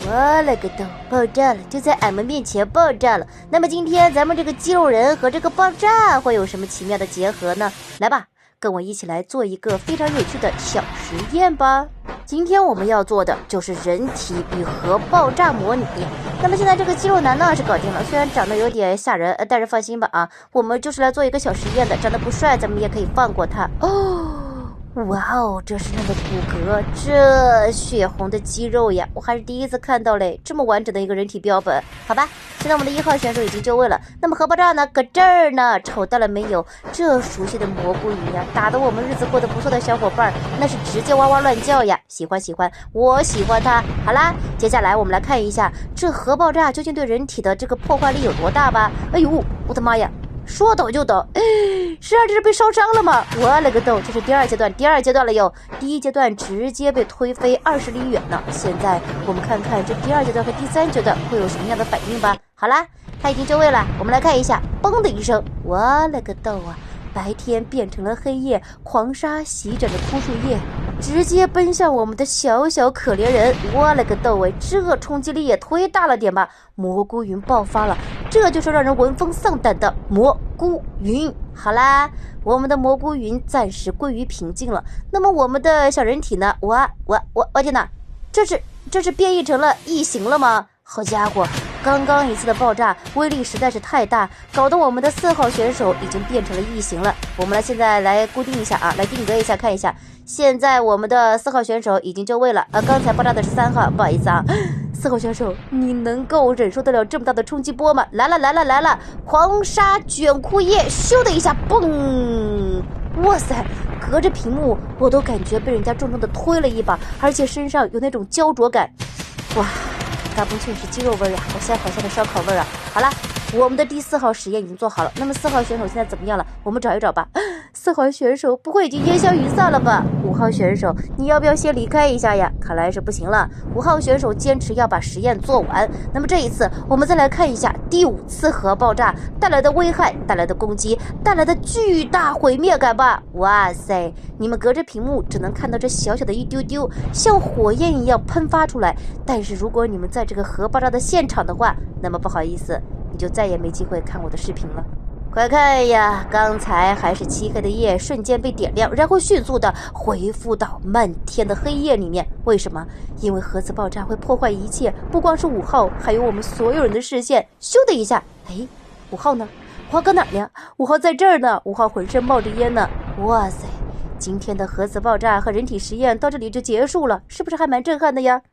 我勒个豆，爆炸了！就在俺们面前爆炸了。那么今天咱们这个肌肉人和这个爆炸会有什么奇妙的结合呢？来吧，跟我一起来做一个非常有趣的小实验吧。今天我们要做的就是人体与核爆炸模拟。那么现在这个肌肉男呢是搞定了，虽然长得有点吓人，但是放心吧啊，我们就是来做一个小实验的。长得不帅，咱们也可以放过他哦。哇哦，这是那个骨骼，这血红的肌肉呀，我还是第一次看到嘞，这么完整的一个人体标本。好吧，现在我们的1号选手已经就位了，那么核爆炸呢，搁这儿呢，瞅到了没有？这熟悉的蘑菇鱼呀，打得我们日子过得不错的小伙伴，那是直接哇哇乱叫呀，喜欢，我喜欢它。好啦，接下来我们来看一下这核爆炸究竟对人体的这个破坏力有多大吧。哎呦，我的妈呀！说倒就倒，是啊，这是被烧伤了吗？我勒个豆，这是第二阶段了哟。第一阶段直接被推飞20里远呢。现在我们看看这第二阶段和第3阶段会有什么样的反应吧。好啦，他已经就位了，我们来看一下，嘣的一声，我勒个豆啊！白天变成了黑夜，狂沙席卷着枯树叶，直接奔向我们的小小可怜人。我勒个豆喂，这冲击力也忒大了点吧！蘑菇云爆发了，这就是让人闻风丧胆的蘑菇云。好啦，我们的蘑菇云暂时归于平静了。那么我们的小人体呢？我天哪，这是变异成了异形了吗？好家伙，刚刚一次的爆炸威力实在是太大，搞得我们的4号选手已经变成了异形了。我们现在来固定一下啊，来定格一下，看一下。现在我们的4号选手已经就位了，刚才爆炸的是3号，不好意思啊。4号选手，你能够忍受得了这么大的冲击波吗？来了，狂沙卷枯叶，咻的一下，嘣！哇塞，隔着屏幕我都感觉被人家重重的推了一把，而且身上有那种焦灼感。哇，大风确实鸡肉味呀，我现在好像的烧烤味啊。好了，我们的第4号实验已经做好了，那么4号选手现在怎么样了？我们找一找吧。4号选手不会已经烟消云散了吧？5号选手，你要不要先离开一下呀？看来是不行了。5号选手坚持要把实验做完。那么这一次，我们再来看一下第5次核爆炸带来的危害、带来的攻击、带来的巨大毁灭感吧。哇塞，你们隔着屏幕只能看到这小小的一丢丢，像火焰一样喷发出来。但是如果你们在这个核爆炸的现场的话，那么不好意思，你就再也没机会看我的视频了。快看呀，刚才还是漆黑的夜瞬间被点亮，然后迅速的恢复到漫天的黑夜里面。为什么？因为核子爆炸会破坏一切，不光是5号，还有我们所有人的视线。咻的一下，5号呢？5号搁哪儿呢？5号在这儿呢，5号浑身冒着烟呢。哇塞，今天的核子爆炸和人体实验到这里就结束了，是不是还蛮震撼的呀？